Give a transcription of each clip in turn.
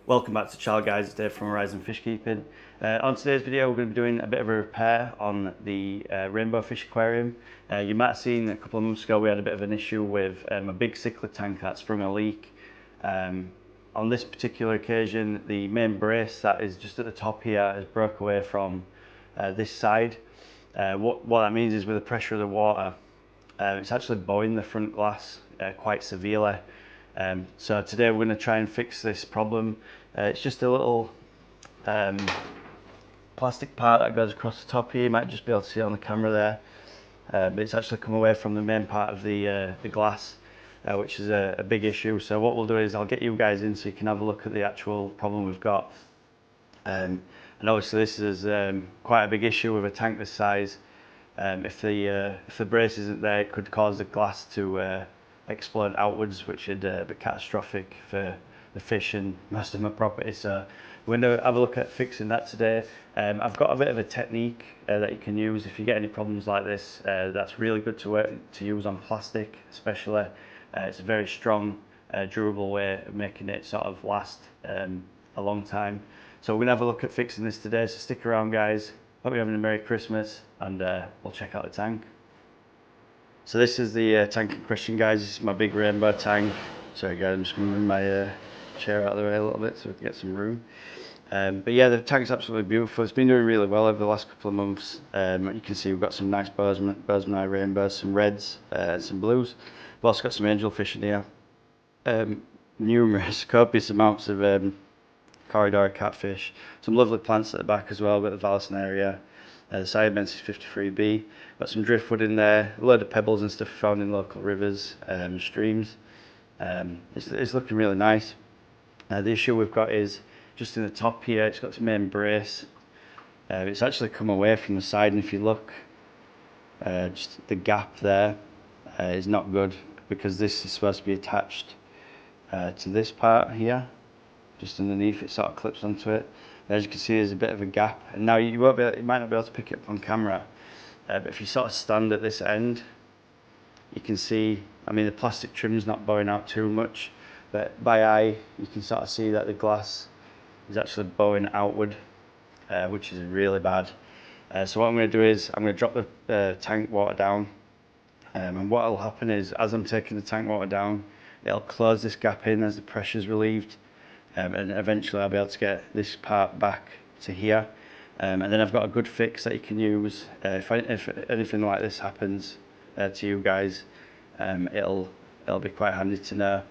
Welcome back to Channel Guys, it's Dave from Horizon Fish Keeping. On today's video we're going to be doing a bit of a repair on the rainbow fish aquarium. You might have seen a couple of months ago we had a bit of an issue with a big cichlid tank that sprung a leak. On this particular occasion the main brace that is just at the top here has broke away from this side. What that means is with the pressure of the water it's actually bowing the front glass quite severely. So today we're going to try and fix this problem. It's just a little plastic part that goes across the top here. You might just be able to see it on the camera there, but it's actually come away from the main part of the glass, which is a big issue. So what we'll do is I'll get you guys in so you can have a look at the actual problem we've got. And obviously this is quite a big issue with a tank this size. If the brace isn't there, it could cause the glass to explode outwards, which would be catastrophic for the fish and most of my property. So we're going to have a look at fixing that today. I've got a bit of a technique that you can use if you get any problems like this. That's really good to use on plastic especially. It's a very strong durable way of making it sort of last a long time. So we're going to have a look at fixing this today, so stick around guys. Hope you're having a Merry Christmas, and we'll check out the tank. So this is the tank in question guys. This is my big rainbow tank. Sorry guys, I'm just going to move my chair out of the way a little bit so we can get some room. But yeah, the tank's absolutely beautiful. It's been doing really well over the last couple of months. You can see we've got some nice bozeman eye rainbows, some reds, some blues. We've also got some angelfish in here. Numerous, copious amounts of corridor catfish. Some lovely plants at the back as well, with the Vallisneria. The Siamensis 53B. Got some driftwood in there, a load of pebbles and stuff found in local rivers, streams. It's looking really nice. The issue we've got is just in the top here. It's got its main brace. It's actually come away from the side, and if you look, just the gap there is not good, because this is supposed to be attached to this part here. Just underneath, it sort of clips onto it. As you can see, there's a bit of a gap, and now you might not be able to pick it up on camera, but if you sort of stand at this end, you can see, I mean, the plastic trim's not bowing out too much, but by eye you can sort of see that the glass is actually bowing outward, which is really bad. So what I'm going to do is I'm going to drop the tank water down, and what will happen is, as I'm taking the tank water down, it'll close this gap in as the pressure's relieved. And eventually I'll be able to get this part back to here, and then I've got a good fix that you can use if anything like this happens to you guys. It'll be quite handy to know.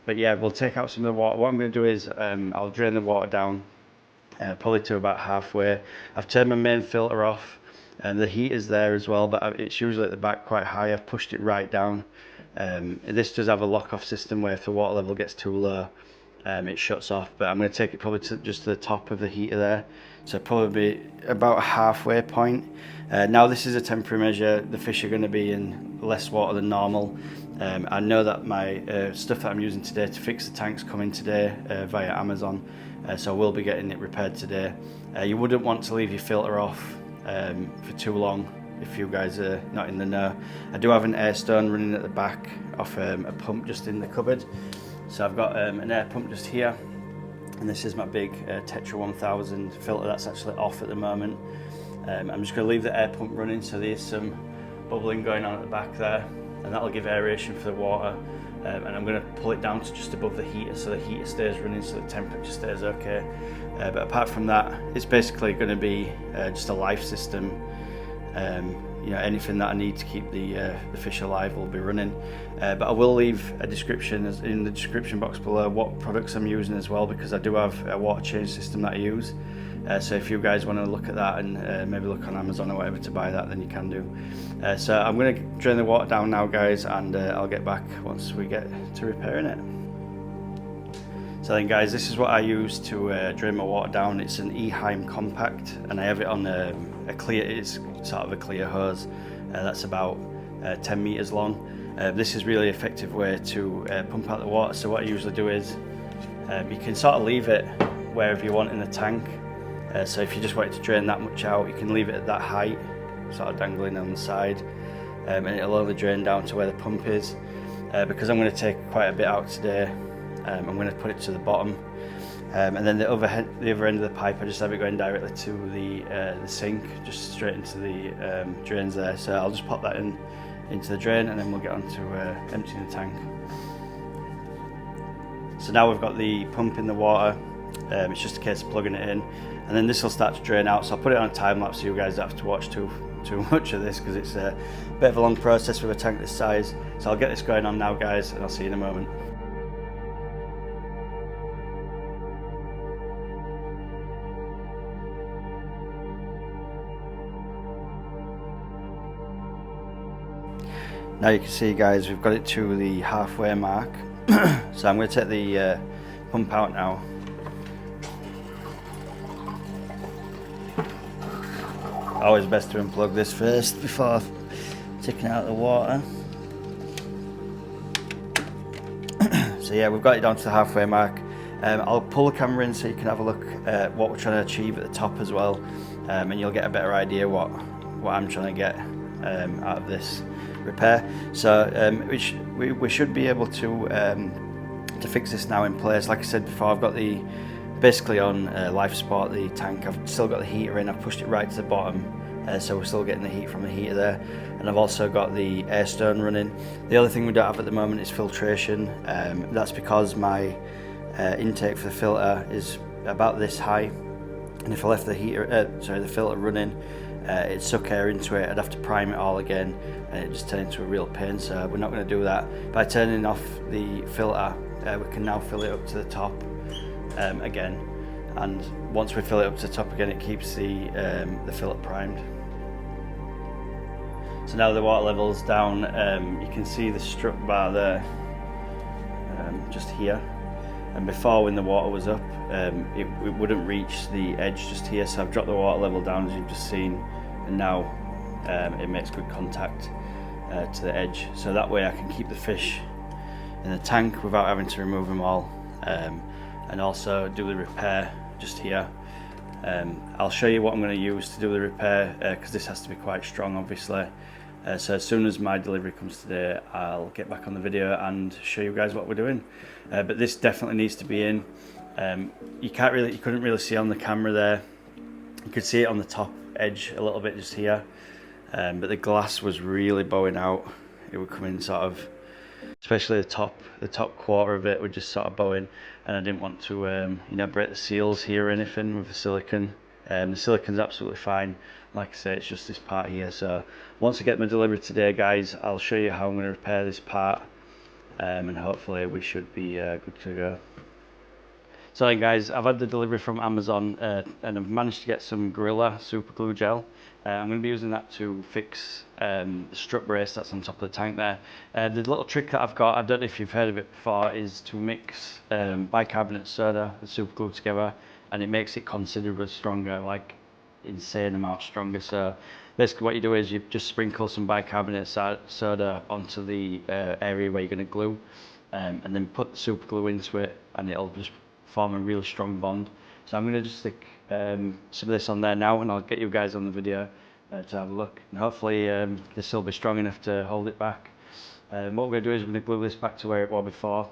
But yeah, we'll take out some of the water. What I'm going to do is I'll drain the water down probably to about halfway. I've turned my main filter off, and the heat is there as well, but it's usually at the back quite high. I've pushed it right down. This does have a lock-off system where if the water level gets too low, it shuts off, but I'm going to take it probably to just the top of the heater there, so probably about a halfway point. Now this is a temporary measure. The fish are going to be in less water than normal. I know that my stuff that I'm using today to fix the tank's coming today via Amazon, so I will be getting it repaired today. You wouldn't want to leave your filter off for too long if you guys are not in the know. I do have an air stone running at the back off a pump just in the cupboard. So I've got an air pump just here, and this is my big Tetra 1000 filter that's actually off at the moment. I'm just going to leave the air pump running, so there's some bubbling going on at the back there, and that'll give aeration for the water. And I'm going to pull it down to just above the heater, so the heater stays running, so the temperature stays okay. But apart from that, it's basically going to be just a life system. You know, anything that I need to keep the fish alive will be running. But I will leave a description in the description box below what products I'm using as well, because I do have a water change system that I use. So if you guys want to look at that and maybe look on Amazon or whatever to buy that, then you can do. So I'm going to drain the water down now guys, and I'll get back once we get to repairing it. So then guys, this is what I use to drain my water down. It's an Eheim Compact, and I have it on a clear, it's sort of a clear hose that's about 10 meters long. This is really effective way to pump out the water. So what I usually do is you can sort of leave it wherever you want in the tank. So if you just want it to drain that much out, you can leave it at that height, sort of dangling on the side, and it'll only drain down to where the pump is. Because I'm going to take quite a bit out today, I'm going to put it to the bottom, and then the other end of the pipe, I just have it going directly to the sink, just straight into the drains there. So I'll just pop that into the drain, and then we'll get on to emptying the tank. So now we've got the pump in the water. It's just a case of plugging it in, and then this will start to drain out. So I'll put it on a time lapse so you guys don't have to watch too much of this, because it's a bit of a long process with a tank this size. So I'll get this going on now, guys, and I'll see you in a moment. Now you can see, guys, we've got it to the halfway mark. So I'm going to take the pump out now. Always best to unplug this first before taking out the water. So yeah, we've got it down to the halfway mark. I'll pull the camera in so you can have a look at what we're trying to achieve at the top as well, and you'll get a better idea what I'm trying to get out of this repair. So we should be able to fix this now in place. Like I said before, I've got the basically on life support, the tank. I've still got the heater in. I've pushed it right to the bottom, so we're still getting the heat from the heater there, and I've also got the air stone running. The other thing we don't have at the moment is filtration. That's because my intake for the filter is about this high, and if I left the filter running, it'd suck air into it. I'd have to prime it all again, and it just turned into a real pain. So we're not going to do that. By turning off the filter, we can now fill it up to the top again, and once we fill it up to the top again, it keeps the filter primed. So now the water level's down, you can see the strut bar there, just here, and before, when the water was up, it wouldn't reach the edge just here. So I've dropped the water level down, as you've just seen, and now it makes good contact to the edge, so that way I can keep the fish in the tank without having to remove them all, and also do the repair just here. I'll show you what I'm going to use to do the repair, because this has to be quite strong, obviously. So as soon as my delivery comes today, I'll get back on the video and show you guys what we're doing. But this definitely needs to be in. You couldn't really see on the camera there. You could see it on the top edge a little bit just here, but the glass was really bowing out. It would come in sort of, especially the top quarter of it would just sort of bow in, and I didn't want to break the seals here or anything with the silicone. The silicone's absolutely fine. Like I say, it's just this part here. So once I get my delivery today, guys, I'll show you how I'm going to repair this part, and hopefully we should be good to go. So guys, I've had the delivery from Amazon, and I've managed to get some Gorilla super glue gel. I'm going to be using that to fix the strut brace that's on top of the tank there. The little trick that I've got, I don't know if you've heard of it before, is to mix bicarbonate soda and super glue together, and it makes it considerably stronger, like insane amount stronger. So basically what you do is you just sprinkle some bicarbonate soda onto the area where you're going to glue, and then put the super glue into it, and it'll just form a really strong bond. So I'm going to just stick some of this on there now, and I'll get you guys on the video to have a look, and hopefully this will be strong enough to hold it back. What we're going to do is we're going to glue this back to where it was before,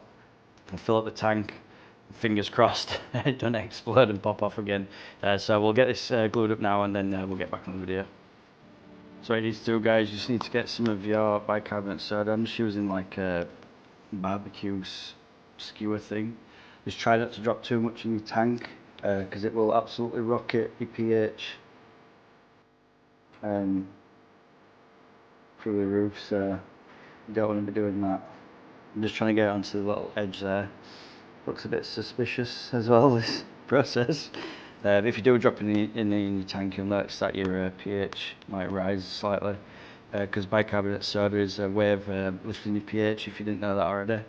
and fill up the tank. Fingers crossed it don't explode and pop off again. So we'll get this glued up now, and then we'll get back on the video. So what you need to do, guys, you just need to get some of your bicarbonate soda. I'm just using like a barbecue skewer thing. Just try not to drop too much in your tank, because it will absolutely rocket your pH through the roof, so you don't want to be doing that. I'm just trying to get it onto the little edge there. Looks a bit suspicious as well, this process. If you do drop in your tank, you'll notice that your pH might rise slightly, because bicarbonate soda is a way of lifting your pH, if you didn't know that already.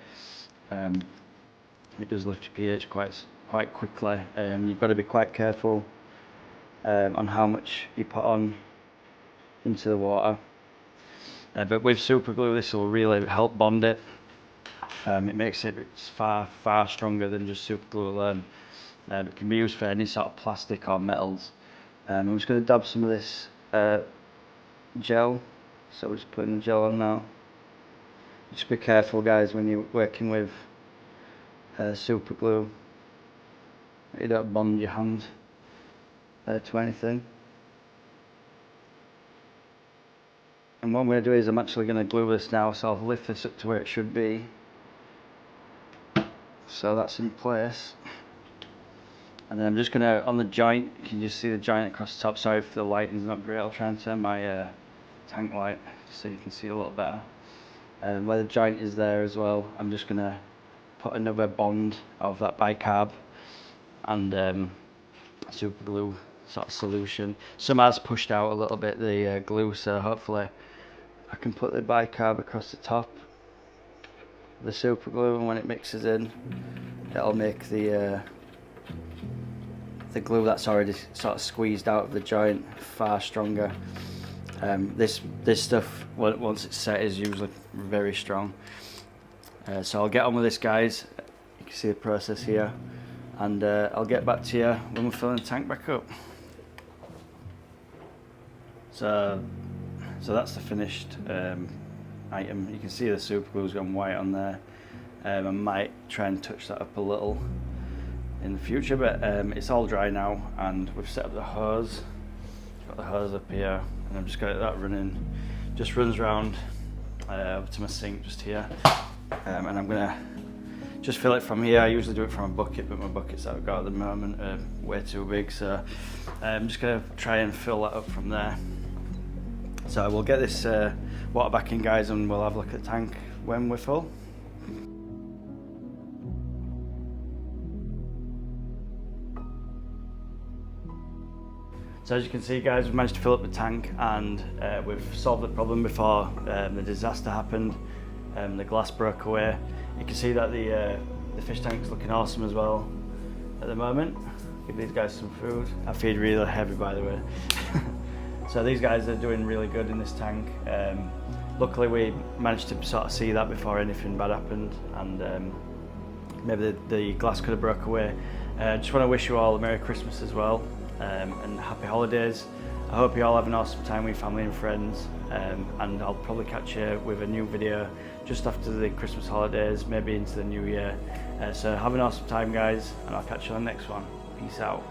It does lift your pH quite quickly. You've got to be quite careful on how much you put on into the water. But with super glue, this will really help bond it. It makes it far stronger than just super glue alone. It can be used for any sort of plastic or metals. I'm just going to dab some of this gel. So we're just putting the gel on now. Just be careful, guys, when you're working with super glue. You don't bond your hand to anything. And what I'm going to do is I'm actually going to glue this now, so I'll lift this up to where it should be. So that's in place. And then I'm just going to, on the joint, you can just see the joint across the top. Sorry if the lighting's not great, I'll try and turn my tank light so you can see a little better. And where the joint is there as well, I'm just going to put another bond of that bicarb and super glue sort of solution. Some has pushed out a little bit the glue, so hopefully I can put the bicarb across the top of the super glue, and when it mixes in, it'll make the glue that's already sort of squeezed out of the joint far stronger. This stuff, once it's set, is usually very strong. So I'll get on with this, guys. You can see the process here, and I'll get back to you when we're filling the tank back up. So that's the finished item. You can see the super glue's gone white on there. I might try and touch that up a little in the future, but it's all dry now, and we've set up the hose. Got the hose up here, and I've just got that running. Just runs round over to my sink just here, and I'm gonna just fill it from here. I usually do it from a bucket, but my buckets that I've got at the moment are way too big, so I'm just gonna try and fill that up from there. So we'll get this water back in, guys, and we'll have a look at the tank when we're full. So as you can see, guys, we've managed to fill up the tank, and we've solved the problem before the disaster happened. The glass broke away. You can see that the fish tank's looking awesome as well at the moment. Give these guys some food. I feed really heavy, by the way. So these guys are doing really good in this tank. Luckily we managed to sort of see that before anything bad happened, and maybe the glass could have broke away. Just want to wish you all a Merry Christmas as well, and Happy Holidays. I hope you all have an awesome time with your family and friends, and I'll probably catch you with a new video just after the Christmas holidays, maybe into the new year. So have an awesome time, guys, and I'll catch you on the next one. Peace out.